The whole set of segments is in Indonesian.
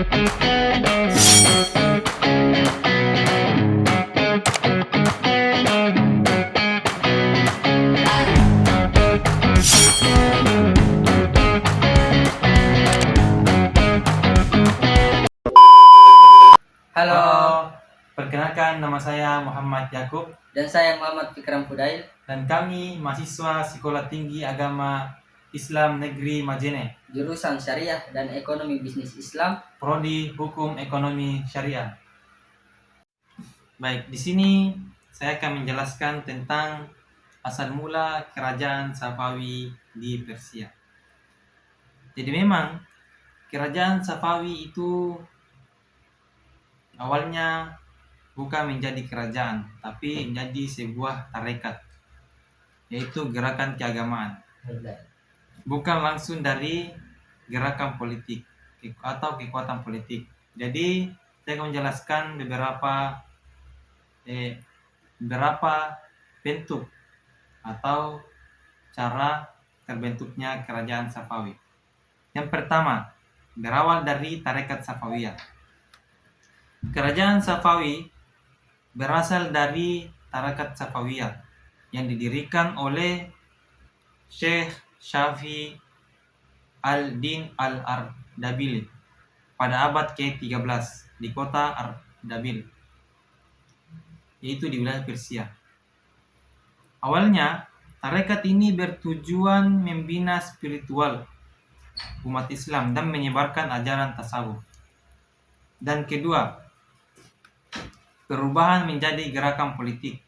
Halo, Perkenalkan, nama saya Muhammad Yakub dan saya Muhammad Fikram Fudail. dan kami mahasiswa Sekolah Tinggi Agama Islam Negeri Majene, Jurusan Syariah dan Ekonomi Bisnis Islam. Prodi Hukum Ekonomi Syariah. Baik, di sini saya akan menjelaskan tentang asal mula kerajaan Safawi di Persia. Jadi memang kerajaan Safawi itu awalnya bukan menjadi kerajaan, tapi menjadi sebuah tarekat, yaitu gerakan keagamaan. Bukan langsung dari gerakan politik atau kekuatan politik. Jadi saya akan menjelaskan beberapa bentuk atau cara terbentuknya kerajaan Safawi. Yang pertama, berawal dari tarekat Safawiyah. Kerajaan Safawi berasal dari tarekat Safawiyah yang didirikan oleh Syekh Syafi al-Din al-Ardabil pada abad ke-13 di kota Ardabil, yaitu di wilayah Persia. Awalnya, tarekat ini bertujuan membina spiritual umat Islam dan menyebarkan ajaran tasawuf. Dan kedua, perubahan menjadi gerakan politik.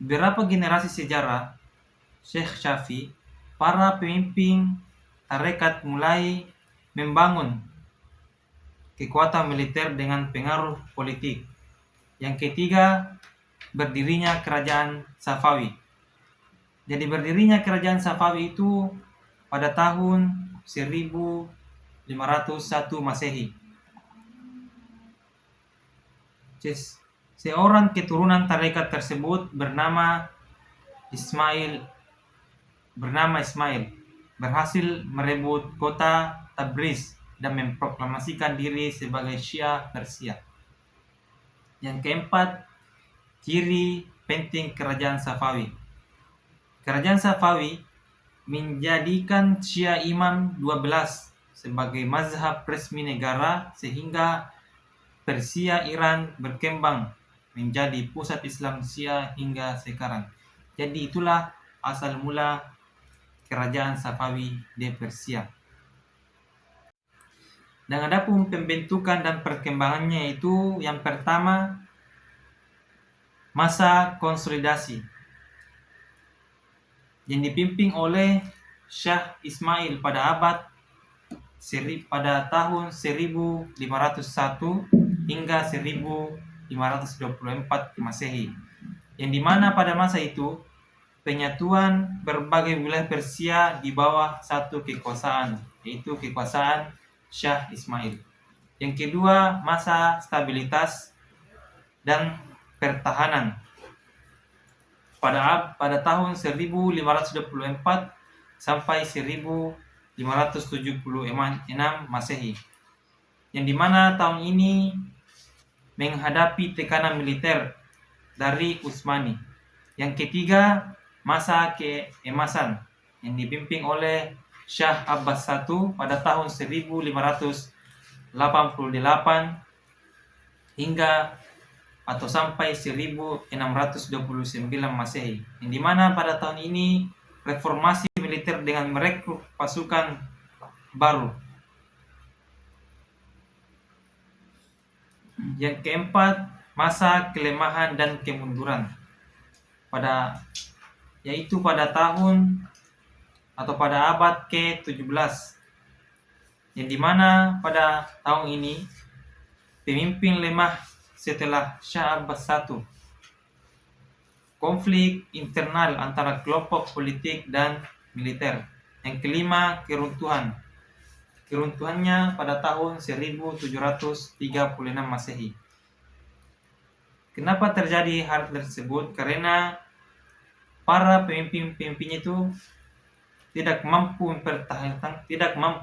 Beberapa generasi sejarah Syekh Syafi, para pemimpin tarekat mulai membangun kekuatan militer dengan pengaruh politik. Yang ketiga, berdirinya kerajaan Safawi. Jadi berdirinya kerajaan Safawi itu pada tahun 1501 Masehi. Seorang keturunan tarekat tersebut bernama Ismail berhasil merebut kota Tabriz dan memproklamasikan diri sebagai Syiah Persia. Yang keempat, ciri penting kerajaan Safawi. Kerajaan Safawi menjadikan Syiah Imam 12 sebagai mazhab resmi negara sehingga Persia Iran berkembang menjadi pusat Islam Syiah hingga sekarang. Jadi itulah asal mula kerajaan Safawi di Persia. Dan adapun pembentukan dan perkembangannya itu yang pertama, masa konsolidasi yang dipimpin oleh Syah Ismail pada tahun 1501 hingga 1524 Masehi, yang dimana pada masa itu penyatuan berbagai wilayah Persia di bawah satu kekuasaan, yaitu kekuasaan Syah Ismail. Yang kedua, masa stabilitas dan pertahanan pada tahun 1524 sampai 1576 Masehi, yang dimana tahun ini menghadapi tekanan militer dari Utsmani. Yang ketiga, masa keemasan yang dipimpin oleh Syah Abbas I pada tahun 1588 hingga atau sampai 1629 Masehi, yang dimana pada tahun ini reformasi militer dengan merekrut pasukan baru. Yang keempat, masa kelemahan dan kemunduran yaitu pada tahun atau pada abad ke-17, yang dimana pada tahun ini pemimpin lemah setelah Syah Abbas I. Konflik internal antara kelompok politik dan militer. Yang kelima, keruntuhannya pada tahun 1736 Masehi. Kenapa terjadi hal tersebut? Karena para pemimpin itu tidak mampu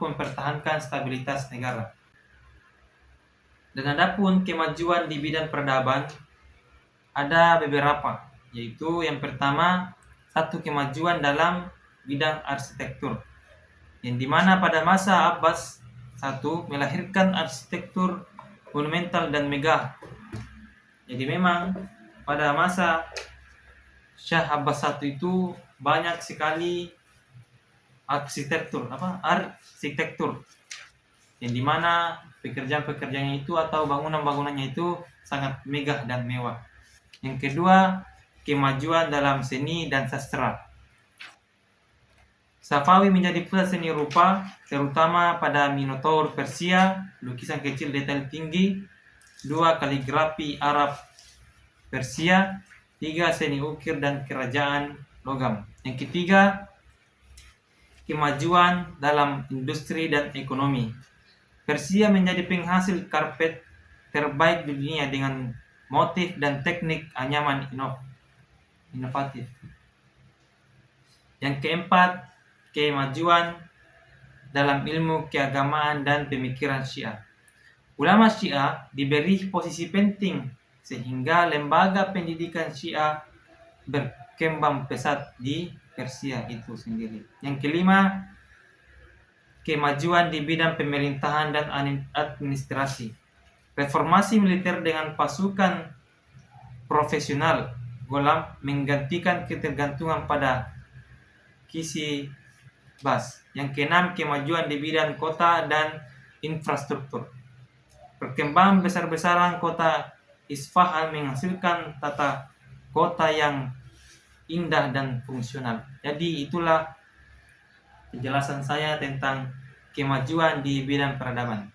mempertahankan stabilitas negara. Dan adapun kemajuan di bidang peradaban ada beberapa, yaitu yang pertama, satu kemajuan dalam bidang arsitektur, yang dimana pada masa Abbas I melahirkan arsitektur monumental dan megah. Jadi memang pada masa Syah Abbas I itu banyak sekali arsitektur, yang dimana pekerjaan-pekerjaannya itu atau bangunan-bangunannya itu sangat megah dan mewah. Yang kedua, kemajuan dalam seni dan sastra. Safawi menjadi pusat seni rupa, terutama pada Minotaur Persia, lukisan kecil detail tinggi. Dua, kaligrafi Arab Persia. Tiga, seni ukir dan kerajaan logam. Yang ketiga, kemajuan dalam industri dan ekonomi. Persia menjadi penghasil karpet terbaik di dunia dengan motif dan teknik anyaman inovatif. Yang keempat, kemajuan dalam ilmu keagamaan dan pemikiran Syiah. Ulama Syiah diberi posisi penting sehingga lembaga pendidikan Syiah berkembang pesat di Persia itu sendiri. Yang kelima, kemajuan di bidang pemerintahan dan administrasi. Reformasi militer dengan pasukan profesional Ghulam menggantikan ketergantungan pada kisi bas. Yang keenam, kemajuan di bidang kota dan infrastruktur. Perkembangan besar-besaran kota Isfahan menghasilkan tata kota yang indah dan fungsional. Jadi itulah penjelasan saya tentang kemajuan di bidang peradaban.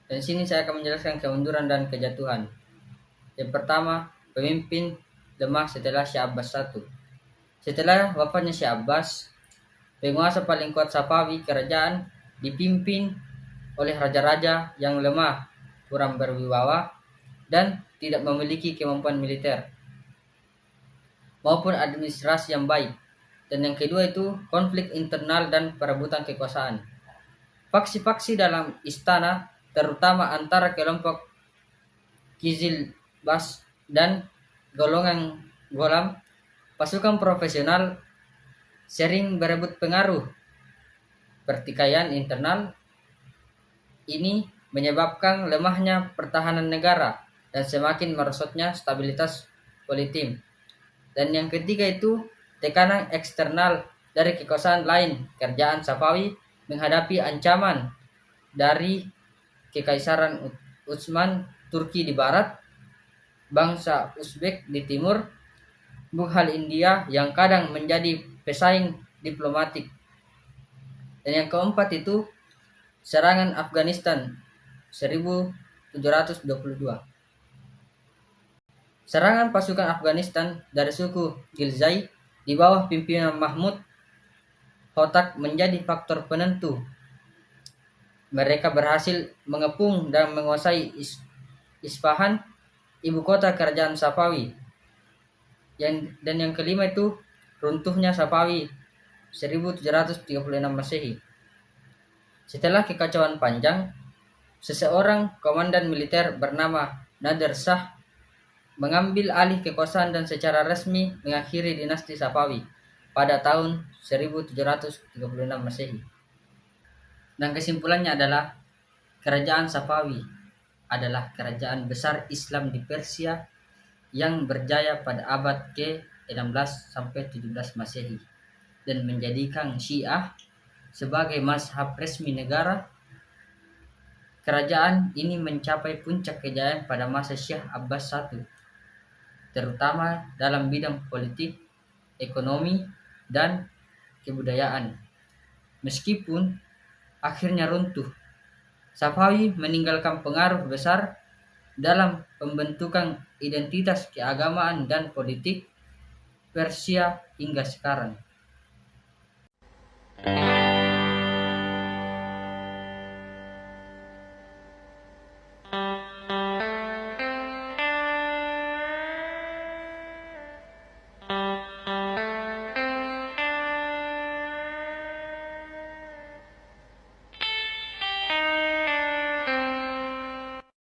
Dan sini saya akan menjelaskan kemunduran dan kejatuhan. Yang pertama, pemimpin lemah setelah Syah Abbas I. Setelah wafatnya Syah Abbas, penguasa paling kuat Safawi kerajaan dipimpin oleh raja-raja yang lemah, kurang berwibawa, dan tidak memiliki kemampuan militer maupun administrasi yang baik. Dan yang kedua itu konflik internal dan perebutan kekuasaan. Faksi-faksi dalam istana, terutama antara kelompok Kizil Bas dan golongan Ghulam, pasukan profesional sering berebut pengaruh. Pertikaian internal ini menyebabkan lemahnya pertahanan negara dan semakin merosotnya stabilitas politik. Dan yang ketiga itu tekanan eksternal dari kekuasaan lain. Kerajaan Safawi menghadapi ancaman dari Kekaisaran Utsman Turki di barat, bangsa Uzbek di timur, Mughal India yang kadang menjadi pesaing diplomatik. Dan yang keempat itu serangan Afghanistan 1722. Serangan pasukan Afghanistan dari suku Ghilzai di bawah pimpinan Mahmud Hotak menjadi faktor penentu. Mereka berhasil mengepung dan menguasai Isfahan, ibu kota kerajaan Safawi. Dan yang kelima itu runtuhnya Safawi 1736 Masehi. Setelah kekacauan panjang, seseorang komandan militer bernama Nader Shah mengambil alih kekuasaan dan secara resmi mengakhiri dinasti Safawi pada tahun 1736 Masehi. Dan kesimpulannya adalah kerajaan Safawi adalah kerajaan besar Islam di Persia yang berjaya pada abad ke-16 sampai 17 Masehi dan menjadikan Syiah sebagai mazhab resmi negara. Kerajaan ini mencapai puncak kejayaan pada masa Syah Abbas I, terutama dalam bidang politik, ekonomi, dan kebudayaan. Meskipun akhirnya runtuh, Safawi meninggalkan pengaruh besar dalam pembentukan identitas keagamaan dan politik Persia hingga sekarang.